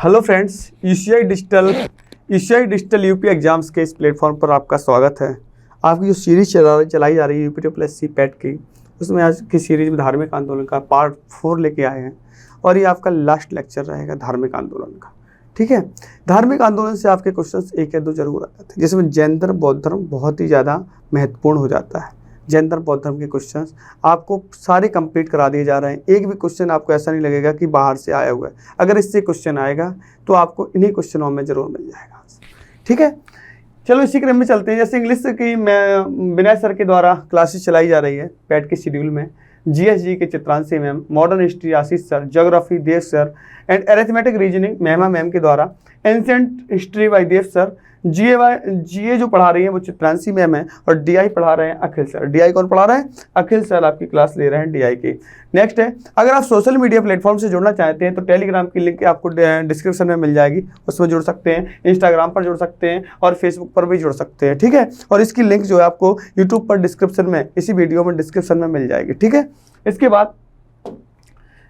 Hello friends, ECI digital UP exams के इस platform पर आपका स्वागत है। आपकी जो सीरीज चलाई जा रही है यूपी प्लस सी पैट की, उसमें आज की सीरीज में धार्मिक आंदोलन का पार्ट 4 लेके आए हैं और ये आपका लास्ट लेक्चर रहेगा धार्मिक आंदोलन का। ठीक है, धार्मिक आंदोलन से आपके क्वेश्चंस एक या दो जरूर आ जाते हैं, जिसमें जैन धर्म बौद्ध धर्म बहुत ही ज़्यादा महत्वपूर्ण हो जाता है। जैन धर्म बौद्ध धर्म के क्वेश्चंस आपको सारे कंप्लीट करा दिए जा रहे हैं। एक भी क्वेश्चन आपको ऐसा नहीं लगेगा कि बाहर से आया हुआ है। अगर इससे क्वेश्चन आएगा तो आपको इन्हीं क्वेश्चनों में जरूर मिल जाएगा। ठीक है, चलो इसी क्रम में चलते हैं। जैसे इंग्लिश की विनय सर के द्वारा क्लासेस चलाई जा रही है पैट के शेड्यूल में। जीएसजी के Chitranshi ma'am, modern history Ashish sir, geography Dev sir and arithmetic reasoning Mahima ma'am के द्वारा, ancient history by Dev sir, GA जो पढ़ा रही है वो चित्रांशी मैम है और डीआई पढ़ा रहे हैं अखिल सर। डीआई कौन पढ़ा रहे हैं? अखिल सर आपकी क्लास ले रहे हैं डीआई की। नेक्स्ट है, अगर आप सोशल मीडिया प्लेटफॉर्म से जुड़ना चाहते हैं तो टेलीग्राम की लिंक आपको डिस्क्रिप्शन में मिल जाएगी, उसमें जुड़ सकते हैं। इंस्टाग्राम पर जुड़ सकते हैं और फेसबुक पर भी जुड़ सकते हैं। ठीक है, और इसकी लिंक जो है आपको यूट्यूब पर डिस्क्रिप्शन में, इसी वीडियो में डिस्क्रिप्शन में मिल जाएगी। ठीक है, इसके बाद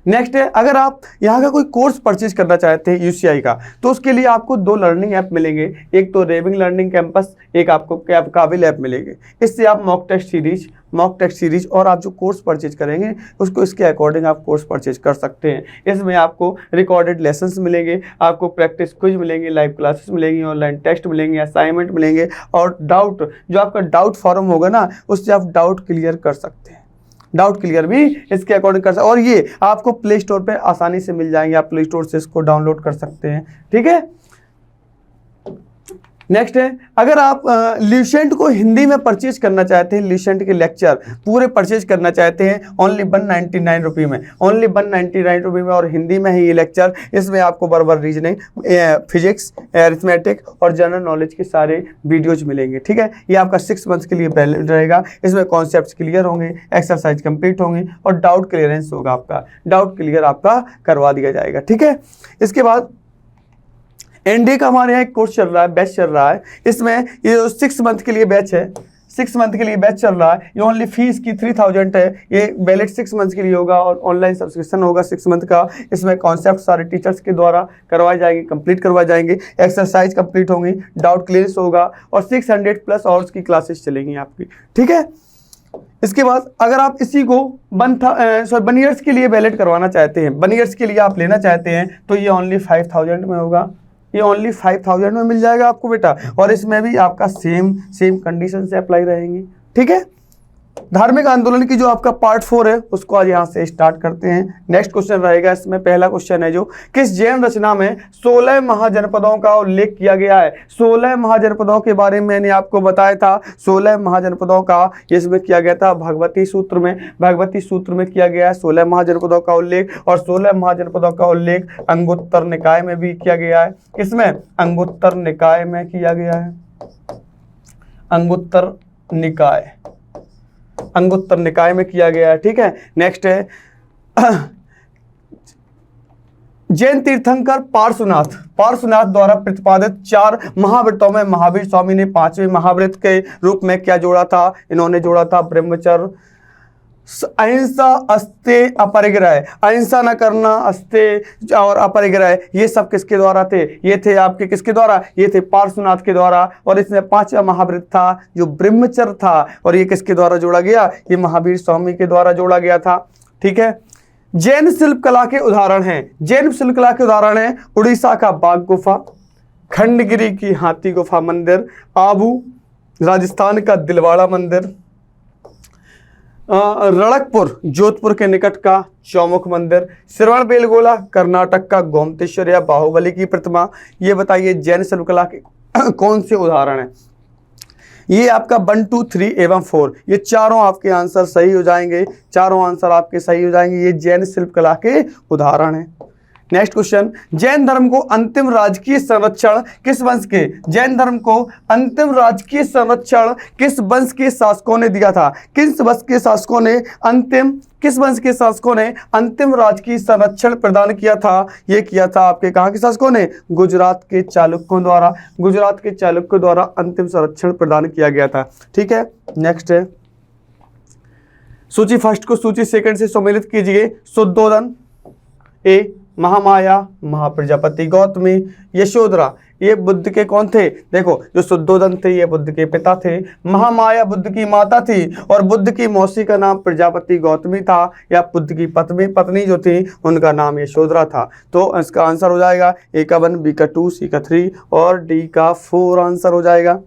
नेक्स्ट है, अगर आप यहाँ का कोई कोर्स परचेज करना चाहते हैं यूसीआई का, तो उसके लिए आपको 2 लर्निंग ऐप मिलेंगे। एक तो रेविंग लर्निंग कैंपस, एक आपको काबिल ऐप मिलेंगे। इससे आप मॉक टेस्ट सीरीज और आप जो कोर्स परचेज करेंगे उसको इसके अकॉर्डिंग आप कोर्स परचेज कर सकते हैं। इसमें आपको रिकॉर्डेड लेसन्स मिलेंगे, आपको प्रैक्टिस क्विज मिलेंगे, लाइव क्लासेस मिलेंगी, ऑनलाइन टेस्ट मिलेंगे, असाइनमेंट मिलेंगे और डाउट जो आपका डाउट फॉरम होगा ना, उससे आप डाउट क्लियर कर सकते हैं। डाउट क्लियर भी इसके अकॉर्डिंग कर सकते, और ये आपको प्ले स्टोर पे आसानी से मिल जाएंगे। आप प्ले स्टोर से इसको डाउनलोड कर सकते हैं। ठीक है, नेक्स्ट है, अगर आप ल्यूसेंट को हिंदी में परचेज करना चाहते हैं, ल्यूसेंट के लेक्चर पूरे परचेज करना चाहते हैं ओनली 199 रुपये में, ओनली 199 रुपये में, और हिंदी में है ये लेक्चर। इसमें आपको बराबर रीजनिंग, फिजिक्स, अरिथमेटिक और जनरल नॉलेज के सारे वीडियोज मिलेंगे। ठीक है, ये आपका 6 मंथ्स के लिए वैलिड रहेगा। इसमें कॉन्सेप्ट्स क्लियर होंगे, एक्सरसाइज कंप्लीट होंगी और डाउट क्लियरेंस होगा। आपका डाउट क्लियर आपका करवा दिया जाएगा। ठीक है, इसके बाद एनडीए का हमारे यहाँ एक कोर्स चल रहा है, बैच चल रहा है। इसमें ये 6 मंथ के लिए बैच है, 6 मंथ के लिए बैच चल रहा है। ये ओनली फीस की 3000 है। ये वैलिड 6 मंथ के लिए होगा और ऑनलाइन सब्सक्रिप्शन होगा 6 मंथ का। इसमें कॉन्सेप्ट सारे टीचर्स के द्वारा करवाए जाएंगे, कंप्लीट करवाए जाएंगे, एक्सरसाइज कंप्लीट होंगी, डाउट क्लियरेंस होगा और 600+ आवर्स की क्लासेस चलेंगी आपकी। ठीक है, इसके बाद अगर आप इसी को 1 ईयर्स के लिए वैलिड करवाना चाहते हैं, 1 ईयर्स के लिए आप लेना चाहते हैं, तो ये ओनली 5000 में होगा। ये ओनली 5000 में मिल जाएगा आपको बेटा, और इसमें भी आपका सेम कंडीशन से अप्लाई रहेंगी। ठीक है, धार्मिक आंदोलन की जो आपका पार्ट 4 है उसको आज यहाँ से स्टार्ट करते हैं। नेक्स्ट क्वेश्चन रहेगा, इसमें पहला क्वेश्चन है जो किस जैन रचना में 16 महाजनपदों का उल्लेख किया गया है। 16 महाजनपदों के बारे में मैंने आपको बताया था। 16 महाजनपदों का इसमें किया गया था भगवती सूत्र में किया गया है 16 महाजनपदों का उल्लेख, और 16 महाजनपदों का उल्लेख अंगुत्तर निकाय में भी किया गया है। इसमें अंगुत्तर निकाय में किया गया है, अंगुत्तर निकाय में किया गया है। ठीक है, नेक्स्ट है जैन तीर्थंकर पार्श्वनाथ द्वारा प्रतिपादित 4 महाव्रतों में महावीर स्वामी ने 5वें महाव्रत के रूप में क्या जोड़ा था? इन्होंने जोड़ा था ब्रह्मचर्य, अहिंसा, अस्तेय, अपरिग्रह। अहिंसा न करना, अस्तेय और अपरिग्रह, ये सब किसके द्वारा थे? ये थे आपके किसके द्वारा? ये थे पार्श्वनाथ के द्वारा। और इसमें 5वां महाव्रत था जो ब्रह्मचर्य था, और ये किसके द्वारा जोड़ा गया? ये महावीर स्वामी के द्वारा जोड़ा गया था। ठीक है, जैन शिल्पकला के उदाहरण हैं, जैन शिल्पकला के उदाहरण हैं उड़ीसा का बाघ गुफा, खंडगिरी की हाथी गुफा मंदिर, आबू राजस्थान का दिलवाड़ा मंदिर, रणकपुर जोधपुर के निकट का चौमुख मंदिर, श्रवणबेलगोला कर्नाटक का गोमतेश्वर या बाहुबली की प्रतिमा। ये बताइए जैन शिल्पकला के कौन से उदाहरण हैं? ये आपका 1, 2, 3 एवं 4, ये चारों आपके आंसर सही हो जाएंगे, चारों आंसर आपके सही हो जाएंगे। ये जैन शिल्पकला के उदाहरण हैं। नेक्स्ट क्वेश्चन, जैन धर्म को अंतिम राजकीय संरक्षण किस वंश के? जैन धर्म को अंतिम राजकीय संरक्षण किस वंश के शासकों ने दिया था? किस वंश के शासकों ने अंतिम राजकीय संरक्षण प्रदान किया था? ये किया था आपके कहाँ के शासकों ने? गुजरात के चालुक्यों द्वारा। गुजरात के चालुक्यों द्वारा अंतिम संरक्षण प्रदान किया गया था। ठीक है, नेक्स्ट है सूची फर्स्ट को सूची सेकंड से सम्मिलित कीजिए। शुद्धोदन, ए महामाया, महाप्रजापति, गौतमी, यशोधरा, ये बुद्ध के कौन थे? देखो, जो शुद्धोधन थे ये बुद्ध के पिता थे, महामाया बुद्ध की माता थी, और बुद्ध की मौसी का नाम प्रजापति गौतमी था, या बुद्ध की पत्नी जो थी उनका नाम यशोधरा था। तो इसका आंसर हो जाएगा ए का 1, बी का 2, सी का 3 और डी का 4 आंसर हो जाएगा।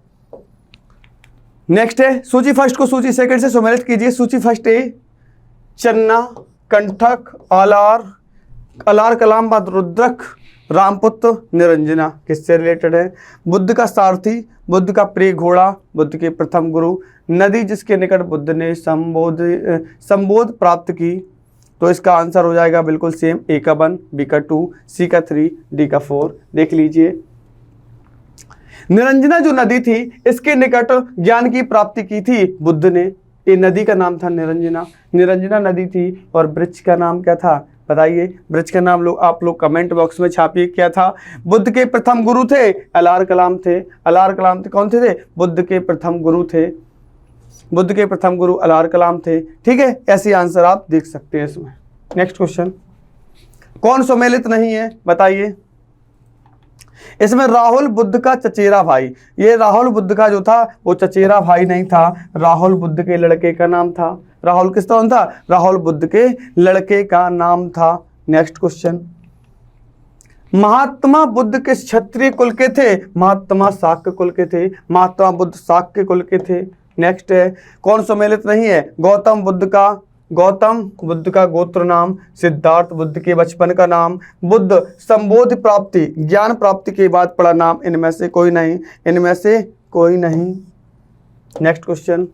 नेक्स्ट है सूची फर्स्ट को सूची सेकंड से सम्मिलित कीजिए। सूची फर्स्ट है चन्ना, कंठक, आलार, अलार कलाम बाद रुद्रक, रामपुत्र, निरंजना किससे रिलेटेड है? बुद्ध का सारथी, बुद्ध का प्रिय घोड़ा, बुद्ध के प्रथम गुरु, नदी जिसके निकट बुद्ध ने संबोध प्राप्त की। तो इसका आंसर हो जाएगा बिल्कुल सेम, ए का 1, बी का 2, सी का 3, डी का 4। देख लीजिए, निरंजना जो नदी थी इसके निकट ज्ञान की प्राप्ति की थी बुद्ध ने। ये नदी का नाम था निरंजना, निरंजना नदी थी। और वृक्ष का नाम क्या था बताइए? वृक्ष का नाम आप लोग कमेंट बॉक्स में छापिए, क्या था? बुद्ध के प्रथम गुरु थे, अलार कलाम थे। अलार कलाम थे, कौन थे? बुद्ध के प्रथम गुरु थे, बुद्ध के प्रथम गुरु अलार कलाम थे। ठीक है, ऐसे आंसर आप देख सकते हैं इसमें। नेक्स्ट क्वेश्चन, कौन सम्मिलित नहीं है बताइए? इसमें राहुल बुद्ध का चचेरा भाई, ये राहुल बुद्ध का जो था वो चचेरा भाई नहीं था, राहुल बुद्ध के लड़के का नाम था। राहुल किसका नाम था? राहुल बुद्ध के लड़के का नाम था। नेक्स्ट क्वेश्चन, महात्मा बुद्ध किस क्षत्रिय कुल के थे? महात्मा शाक्य कुल के थे, महात्मा बुद्ध शाक्य कुल के थे। नेक्स्ट है कौन सम्मिलित नहीं है? गौतम बुद्ध का गोत्र नाम, सिद्धार्थ बुद्ध के बचपन का नाम, बुद्ध संबोधि प्राप्ति ज्ञान प्राप्ति के बाद पड़ा नाम, इनमें से कोई नहीं, इनमें से कोई नहीं। नेक्स्ट क्वेश्चन,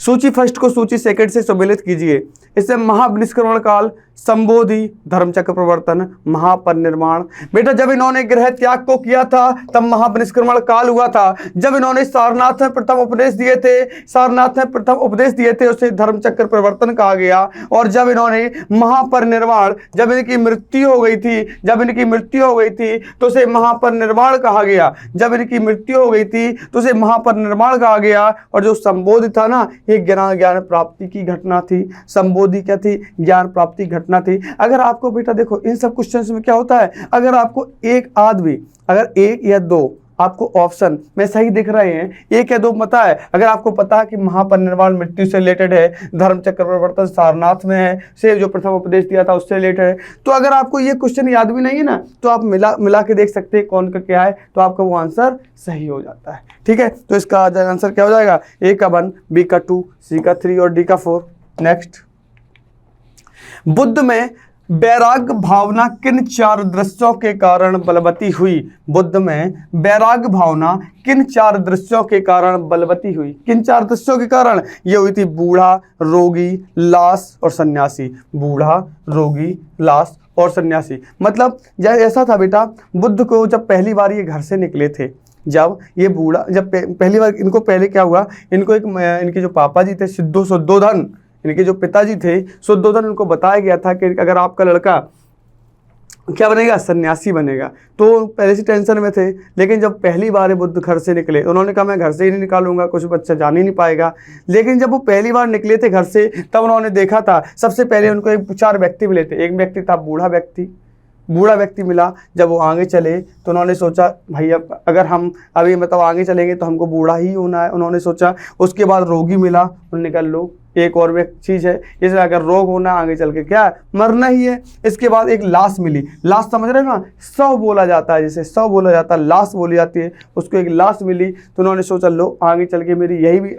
सूची फर्स्ट को सूची सेकंड से सम्मिलित कीजिए। इससे महाविनिष्क्रमण काल, संबोधि, धर्मचक्र प्रवर्तन, महापरिनिर्वाण। बेटा जब इन्होंने गृह त्याग को किया था तब महाविनिष्क्रमण काल हुआ था। जब इन्होंने सारनाथ में प्रथम उपदेश दिए थे उसे धर्मचक्र प्रवर्तन कहा गया। और जब इन्होंने महापरिनिर्वाण, जब इनकी मृत्यु हो गई थी तो उसे महापरिनिर्वाण कहा गया। और जो संबोधि था ना, ये ज्ञान प्राप्ति की घटना थी। संबोधि क्या थी? ज्ञान प्राप्ति घटना थी। अगर आपको बेटा देखो इन सब क्वेश्चंस में क्या होता है, अगर आपको अगर एक या दो आपको ऑप्शन में सही दिख रहे हैं, 1 या 2 पता है, अगर आपको पता है कि महापरिनिर्वाण मृत्यु से रिलेटेड है, धर्मचक्र प्रवर्तन सारनाथ में है, से जो प्रथम उपदेश दिया था उससे रिलेटेड है, तो अगर आपको ये क्वेश्चन याद भी नहीं है ना, तो आप मिला के देख सकते हैं कौन का क्या है, तो आपका वो आंसर सही हो जाता है। ठीक है, तो इसका आंसर क्या हो जाएगा? ए का 1, बी का 2, सी का 3 और डी का 4। नेक्स्ट, बुद्ध में वैराग्य भावना किन 4 दृश्यों के कारण बलवती हुई? बुद्ध में वैराग्य भावना किन 4 दृश्यों के कारण बलवती हुई? किन 4 दृश्यों के कारण ये हुई थी? बूढ़ा, रोगी, लाश और सन्यासी। बूढ़ा, रोगी, लाश और सन्यासी। मतलब जब ऐसा था बेटा, बुद्ध को जब पहली बार ये घर से निकले थे, जब पहली बार इनको पहले क्या हुआ, इनको इनके जो पापा जी थे शुद्धोधन, इनके जो पिताजी थे शुद्धोधन, उनको बताया गया था कि अगर आपका लड़का क्या बनेगा? सन्यासी बनेगा। तो पहले से टेंशन में थे, लेकिन जब पहली बार बुद्ध घर से निकले, उन्होंने कहा मैं घर से ही नहीं निकालूंगा, कुछ बच्चा जान ही नहीं पाएगा। लेकिन जब वो पहली बार निकले थे घर से, तब उन्होंने देखा था, सबसे पहले उनको 4 व्यक्ति मिले थे। एक व्यक्ति था बूढ़ा व्यक्ति मिला। जब वो आगे चले तो उन्होंने सोचा भाई अब अगर हम अभी आगे चलेंगे तो हमको बूढ़ा ही होना है, उन्होंने सोचा। उसके बाद रोगी मिला, उन्होंने कहा लो एक और चीज़ है, इसलिए अगर रोग होना आगे चल के क्या मरना ही है। इसके बाद एक लाश मिली, लाश समझ रहे हो ना, शव बोला जाता है, जैसे शव बोला जाता है लाश बोली जाती है, उसको एक लाश मिली। तो उन्होंने सोचा लो आगे चल के मेरी यही भी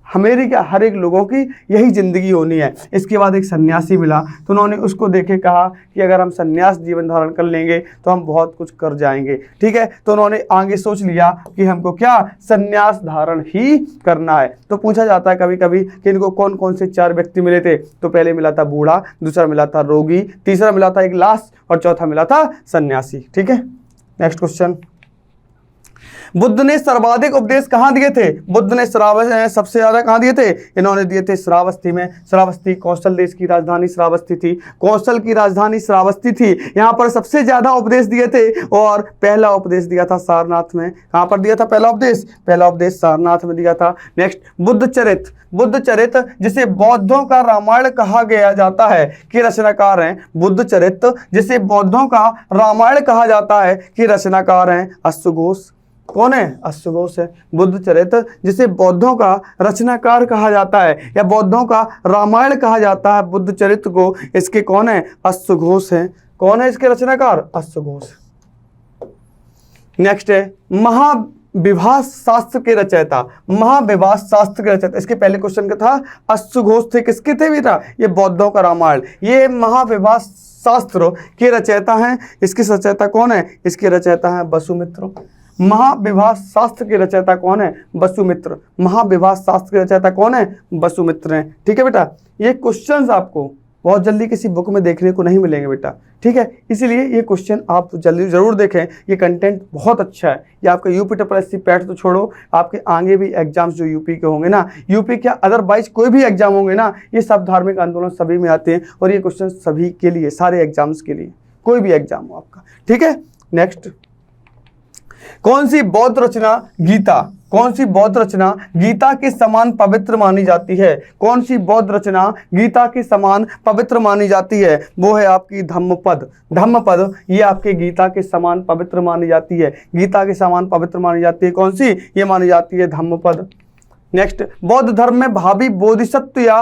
हमेरी क्या हर एक लोगों की यही ज़िंदगी होनी है। इसके बाद एक सन्यासी मिला, तो उन्होंने उसको देखे कहा कि अगर हम सन्यास जीवन धारण कर लेंगे तो हम बहुत कुछ कर जाएंगे। ठीक है, तो उन्होंने आगे सोच लिया कि हमको क्या सन्यास धारण ही करना है। तो पूछा जाता है कभी कभी कि इनको कौन कौन से 4 व्यक्ति मिले थे? तो पहले मिला था बूढ़ा, दूसरा मिला था रोगी, तीसरा मिला था एक लाश और चौथा मिला था सन्यासी। ठीक है, नेक्स्ट क्वेश्चन, बुद्ध ने सर्वाधिक उपदेश कहाँ दिए थे? बुद्ध ने सबसे ज्यादा कहाँ दिए थे? इन्होंने दिए थे श्रावस्ती में। श्रावस्ती कौशल देश की राजधानी श्रावस्ती थी, कौशल की राजधानी श्रावस्ती थी। यहाँ पर सबसे ज्यादा उपदेश दिए थे और पहला उपदेश दिया था सारनाथ में। कहाँ पर दिया था पहला उपदेश? पहला उपदेश सारनाथ में दिया था। नेक्स्ट, बुद्धचरित। बुद्धचरित जिसे बौद्धों का रामायण कहा गया जाता है कि रचनाकार हैं? बुद्धचरित जिसे बौद्धों का रामायण कहा जाता है कि रचनाकार हैं? अश्वघोष। कौन है? अश्वघोष है। बुद्धचरित जिसे बौद्धों का रचनाकार कहा जाता है या बौद्धों का रामायण कहा जाता है बुद्धचरित को, इसके कौन है? अश्वघोष है। कौन है इसके रचनाकार? अश्वघोष। नेक्स्ट है महाविभाष शास्त्र के रचयिता। महाविभाष शास्त्र के रचयिता, इसके पहले क्वेश्चन का था अश्वघोष थे। किसके थे बेटा? ये बौद्धों का रामायण। ये महाविभाष शास्त्र के रचयिता हैं। इसके रचयिता कौन है? इसके रचयिता हैं वसुमित्र। महाविभाष शास्त्र के रचयिता कौन है? वसुमित्र। महाविभाष शास्त्र के रचयिता कौन है? वसुमित्र हैं। ठीक है बेटा, ये क्वेश्चंस आपको बहुत जल्दी किसी बुक में देखने को नहीं मिलेंगे बेटा। ठीक है, इसीलिए ये क्वेश्चन आप जल्दी जरूर देखें। ये कंटेंट बहुत अच्छा है। ये आपका यूपी पैट तो छोड़ो, आपके आगे भी एग्जाम्स जो यूपी के होंगे ना, यूपी के अदरवाइज कोई भी एग्जाम होंगे ना, ये सब धार्मिक आंदोलन सभी में आते हैं और ये क्वेश्चन सभी के लिए, सारे एग्जाम्स के लिए, कोई भी एग्जाम हो आपका। ठीक है, नेक्स्ट, कौन सी बौद्ध रचना गीता? कौन सी बौद्ध रचना गीता के समान पवित्र मानी जाती है? कौन सी बौद्ध रचना गीता के समान पवित्र मानी जाती है? वो है आपकी धम्मपद। धम्मपद ये आपके गीता के समान पवित्र मानी जाती है। गीता के समान पवित्र मानी जाती है कौन सी? ये मानी जाती है धम्मपद। नेक्स्ट, बौद्ध धर्म में भावी बोधिसत्व या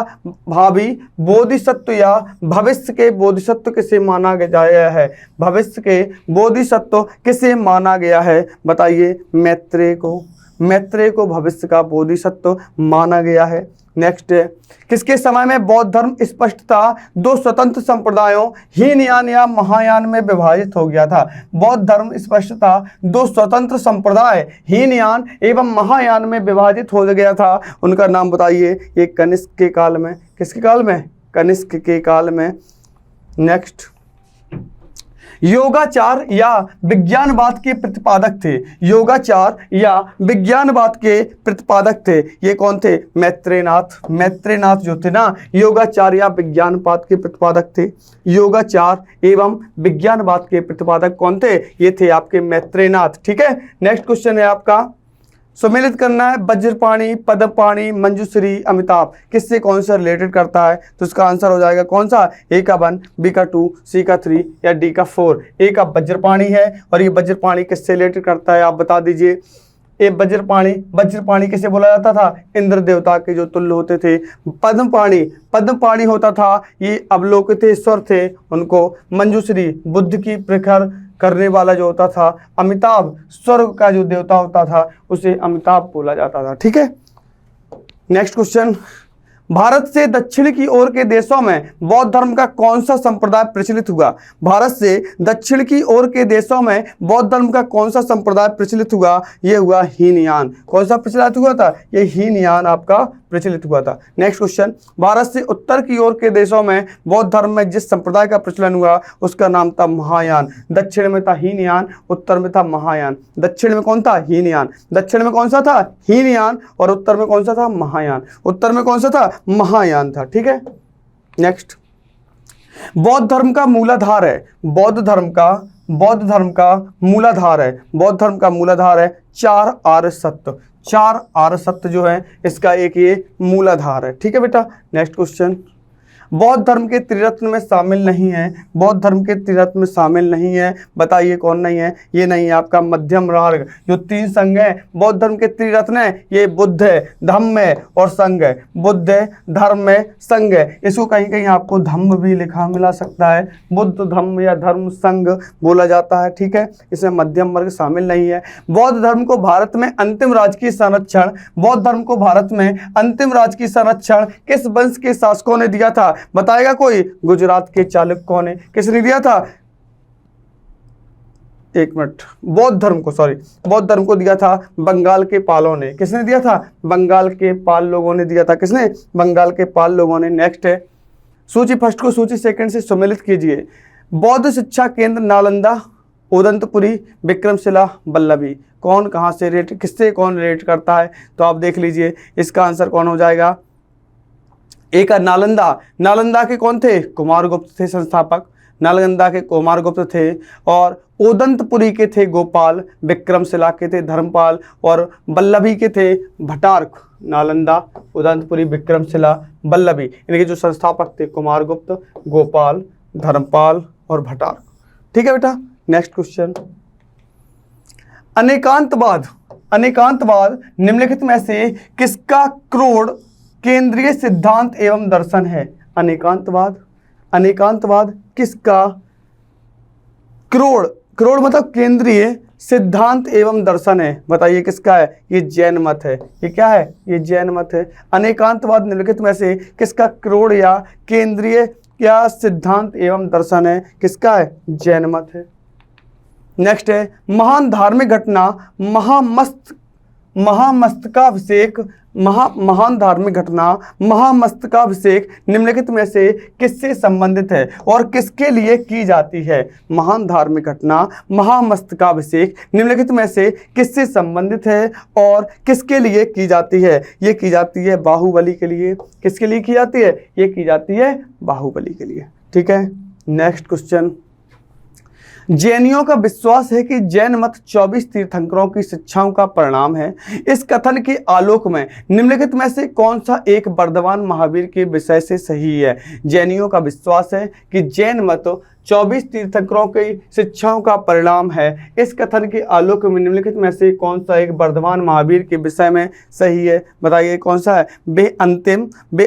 भविष्य के बोधिसत्व किसे माना गया है? भविष्य के बोधिसत्व किसे माना गया है? बताइए। मैत्रेय को। मैत्रेय को भविष्य का बोधिसत्व माना गया है। नेक्स्ट, किसके समय में बौद्ध धर्म स्पष्टता दो स्वतंत्र संप्रदायों हीनयान या महायान में विभाजित हो गया था? बौद्ध धर्म स्पष्टता दो स्वतंत्र संप्रदाय हीनयान एवं महायान में विभाजित हो गया था। उनका नाम बताइए। ये कनिष्क के काल में। किसके काल में? कनिष्क के काल में। नेक्स्ट, योगाचार या विज्ञानवाद के प्रतिपादक थे? योगाचार या विज्ञानवाद के प्रतिपादक थे, ये कौन थे? मैत्रेयनाथ। मैत्रेयनाथ जो थे ना, योगाचार या विज्ञानवाद के प्रतिपादक थे। योगाचार एवं विज्ञानवाद के प्रतिपादक कौन थे? ये थे आपके मैत्रेयनाथ। ठीक है, नेक्स्ट क्वेश्चन है आपका, सम्मिलित करना है वज्रपाणि, पद्मपाणि, मंजूश्री, अमिताभ, किससे कौन सा रिलेटेड करता है? तो इसका आंसर हो जाएगा कौन सा? ए का 1, बी का 2, सी का 3 या डी का 4। ए का वज्रपाणि है और ये वज्रपाणि किससे रिलेटेड करता है आप बता दीजिए। ये वज्रपाणि किसे बोला जाता था? इंद्र देवता के जो तुल्य होते थे। पद्मपाणि होता था, ये अवलोकितेश्वर थे, उनको। मंजूश्री बुद्ध की प्रखर करने वाला जो होता था। अमिताभ स्वर्ग का जो देवता होता था, उसे अमिताभ बोला जाता था। ठीक है, नेक्स्ट क्वेश्चन, भारत से दक्षिण की ओर के देशों में बौद्ध धर्म का कौन सा संप्रदाय प्रचलित हुआ? भारत से दक्षिण की ओर के देशों में बौद्ध धर्म का कौन सा संप्रदाय प्रचलित हुआ? ये हुआ हीनयान। कौन सा प्रचलित हुआ था? ये हीनयान आपका प्रचलित हुआ था। नेक्स्ट क्वेश्चन, भारत से उत्तर की ओर के देशों में बौद्ध धर्म में जिस संप्रदाय का प्रचलन हुआ उसका नाम था महायान। दक्षिण में था हीनयान, उत्तर में था महायान। दक्षिण में कौन था? हीनयान। दक्षिण में कौन सा था? हीनयान। और उत्तर में कौन सा था? महायान। उत्तर में कौन सा था? महायान था। ठीक है, नेक्स्ट, बौद्ध धर्म का मूलाधार है। बौद्ध धर्म का मूलाधार है 4 आर्य सत्य। 4 आर्य सत्य जो है इसका एक ये मूलाधार है। ठीक है बेटा, नेक्स्ट क्वेश्चन, बौद्ध धर्म के त्रिरत्न में शामिल नहीं है। बौद्ध धर्म के त्रिरत्न में शामिल नहीं है, बताइए कौन नहीं है? ये नहीं है आपका मध्यम मार्ग। जो 3 संघ है बौद्ध धर्म के त्रिरत्न है, ये बुद्ध है, धम्म है और संघ है। बुद्ध है, धर्म है, संघ है। इसको कहीं कहीं आपको धम्म भी लिखा मिला सकता है। बुद्ध धम्म या धर्म संघ बोला जाता है। ठीक है, इसमें मध्यम वर्ग शामिल नहीं है। बौद्ध धर्म को भारत में अंतिम राजकीय संरक्षण, बौद्ध धर्म को भारत में अंतिम राजकीय संरक्षण किस वंश के शासकों ने दिया था? बताएगा कोई? गुजरात के चालुक्यों ने। किसने दिया था? एक मिनट, बौद्ध धर्म को दिया था बंगाल के पालों ने। किसने दिया था? बंगाल के पाल लोगों ने दिया था। किसने? बंगाल के पाल लोगों ने। नेक्स्ट है, सूची फर्स्ट को सूची सेकंड से सम्मिलित कीजिए। बौद्ध शिक्षा केंद्र नालंदा, उदंतपुरी, विक्रमशिला, वल्लभी। कौन कहाँ से रिलेट, किससे कौन रिलेट करता है, तो आप देख लीजिए इसका आंसर कौन हो जाएगा। एक नालंदा, नालंदा के कौन थे, कुमारगुप्त थे संस्थापक, नालंदा के कुमारगुप्त थे। और उदंतपुरी के थे गोपाल, विक्रमशिला के थे धर्मपाल, और वल्लभी के थे भट्टारक। नालंदा, उदंतपुरी, विक्रमशिला, वल्लभी, इनके जो संस्थापक थे कुमारगुप्त, गोपाल, धर्मपाल और भट्टारक। ठीक है बेटा। नेक्स्ट क्वेश्चन, अनेकांतवाद, अनेकांतवाद निम्नलिखित में से किसका क्रोड केंद्रीय सिद्धांत एवं दर्शन है। अनेकांतवाद, अनेकांतवाद किसका क्रोड, क्रोड मतलब केंद्रीय सिद्धांत एवं दर्शन है, बताइए किसका है, ये जैन मत है। ये क्या है, ये जैन मत है। अनेकांतवाद निम्नलिखित में से किसका क्रोड या केंद्रीय क्या सिद्धांत एवं दर्शन है, किसका है, जैन मत है। नेक्स्ट है, महान धार्मिक घटना महामस्तकाभिषेक, महान धार्मिक घटना महामस्तकाभिषेक निम्नलिखित में से किससे संबंधित है और किसके लिए की जाती है। महान धार्मिक घटना महामस्तकाभिषेक निम्नलिखित में से किससे संबंधित है और किसके लिए की जाती है। ये की जाती है बाहुबली के लिए। किसके लिए की जाती है, ये की जाती है बाहुबली के लिए। ठीक है। नेक्स्ट क्वेश्चन, जैनियों का विश्वास है कि जैन मत 24 तीर्थंकरों की शिक्षाओं का परिणाम है। इस कथन के आलोक में निम्नलिखित में से कौन सा एक वर्धमान महावीर के विषय से सही है। जैनियों का विश्वास है कि जैन मत 24 तीर्थंकरों की शिक्षाओं का परिणाम है। इस कथन के आलोक में निम्नलिखित में से कौन सा एक वर्धमान महावीर के विषय में सही है, बताइए कौन सा है। वे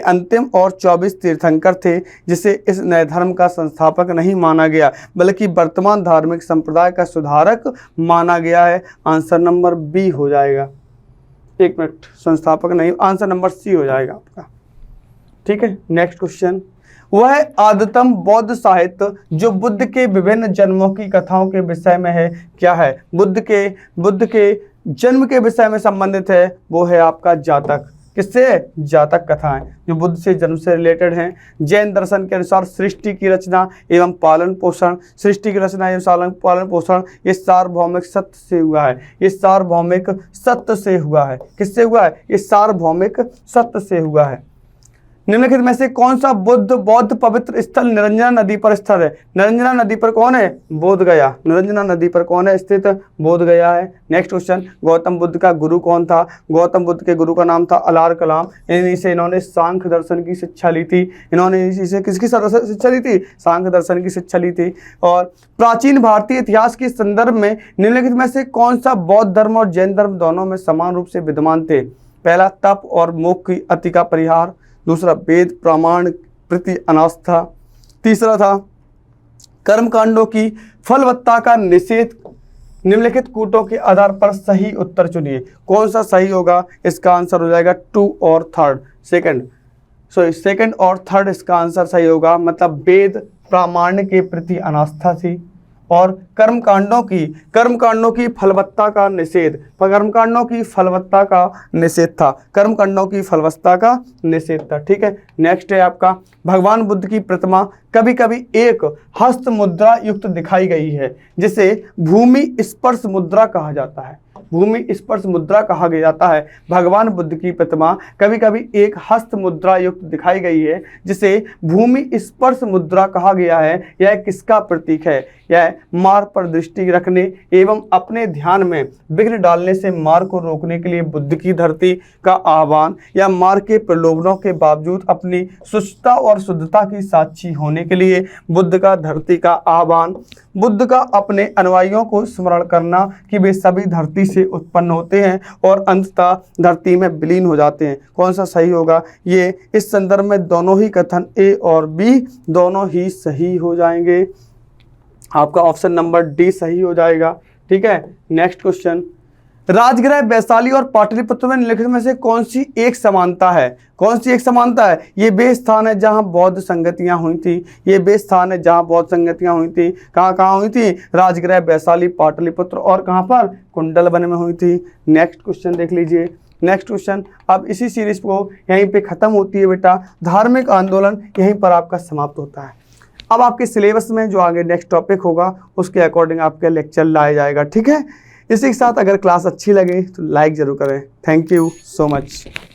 अंतिम और 24 तीर्थंकर थे जिसे इस नए धर्म का संस्थापक नहीं माना गया बल्कि वर्तमान धार्मिक संप्रदाय का सुधारक माना गया है। आंसर नंबर बी हो जाएगा। एक मिनट, संस्थापक नहीं, आंसर नंबर सी हो जाएगा आपका। ठीक है। नेक्स्ट क्वेश्चन, वह आद्यतम बौद्ध साहित्य जो बुद्ध के विभिन्न जन्मों की कथाओं के विषय में है क्या है। बुद्ध के जन्म के विषय में संबंधित है, वो है आपका जातक। किससे, जातक कथाएं जो बुद्ध से जन्म से रिलेटेड हैं। जैन दर्शन के अनुसार सृष्टि की रचना एवं पालन पोषण, सृष्टि की रचना एवं पालन पोषण ये सार्वभौमिक सत्य से हुआ है। ये सार्वभौमिक सत्य से हुआ है। किससे हुआ है, ये सार्वभौमिक सत्य से हुआ है। निम्नलिखित में से कौन सा बौद्ध पवित्र स्थल निरंजना नदी पर स्थित है। निरंजना नदी पर कौन है, बोध गया। निरंजना नदी पर कौन है स्थित, बोध गया है। नेक्स्ट क्वेश्चन, गौतम बुद्ध का गुरु कौन था। गौतम बुद्ध के गुरु का नाम था अलार कलाम। इन्हीं से इन्होंने सांख्य दर्शन की शिक्षा ली थी। इन्होंने इसे किसकी शिक्षा ली थी, सांख्य दर्शन की शिक्षा ली थी। और प्राचीन भारतीय इतिहास के संदर्भ में निम्नलिखित में से कौन सा बौद्ध धर्म और जैन धर्म दोनों में समान रूप से विद्यमान थे। पहला, तप और मोक्ष की अति का परिहार। दूसरा, वेद प्रमाण प्रति अनास्था। तीसरा था कर्मकांडों की फलवत्ता का निषेध। निम्नलिखित कूटों के आधार पर सही उत्तर चुनिए। कौन सा सही होगा, इसका आंसर हो जाएगा 2 और 3 सेकंड और थर्ड इसका आंसर सही होगा। मतलब वेद प्रामाण्य के प्रति अनास्था थी और कर्मकांडों की फलवत्ता का निषेध, कर्मकांडों की फलवत्ता का निषेध था। कर्मकांडों की फलवत्ता का निषेध था। ठीक है। नेक्स्ट है आपका, भगवान बुद्ध की प्रतिमा कभी कभी एक हस्त मुद्रा युक्त दिखाई गई है जिसे भूमि स्पर्श मुद्रा कहा जाता है। भूमि स्पर्श मुद्रा कहा जाता है। भगवान बुद्ध की प्रतिमा कभी कभी एक हस्त मुद्रा युक्त दिखाई गई है जिसे भूमि स्पर्श मुद्रा कहा गया है। यह किसका प्रतीक है। यह मार्ग पर दृष्टि रखने एवं अपने ध्यान में विघ्न डालने से मार्ग को रोकने के लिए बुद्ध की धरती का आह्वान या मार्ग के प्रलोभनों के बावजूद अपनी शुद्धता और शुद्धता की साक्षी होने के लिए बुद्ध का धरती का आह्वान। बुद्ध का अपने अनुयायियों को स्मरण करना कि वे सभी धरती से उत्पन्न होते हैं और अंततः धरती में विलीन हो जाते हैं। कौन सा सही होगा, ये इस संदर्भ में दोनों ही कथन ए और बी दोनों ही सही हो जाएंगे। आपका ऑप्शन नंबर डी सही हो जाएगा। ठीक है। नेक्स्ट क्वेश्चन, राजगृह, वैशाली और पाटलिपुत्र में निम्नलिखित में से कौन सी एक समानता है। कौन सी एक समानता है, ये वे स्थान है जहां बौद्ध संगतियां हुई थी। ये वे स्थान है जहां बौद्ध संगतियां हुई थी। कहाँ हुई थी, राजगृह, वैशाली, पाटलिपुत्र और कहाँ पर, कुंडलवन में हुई थी। नेक्स्ट क्वेश्चन देख लीजिए। नेक्स्ट क्वेश्चन, अब इसी सीरीज को यहीं पे खत्म होती है बेटा। धार्मिक आंदोलन यहीं पर आपका समाप्त होता है। अब आपके सिलेबस में जो आगे नेक्स्ट टॉपिक होगा उसके अकॉर्डिंग आपका लेक्चर लाया जाएगा, ठीक है। इसी के साथ अगर क्लास अच्छी लगे तो लाइक ज़रूर करें। Thank you so much.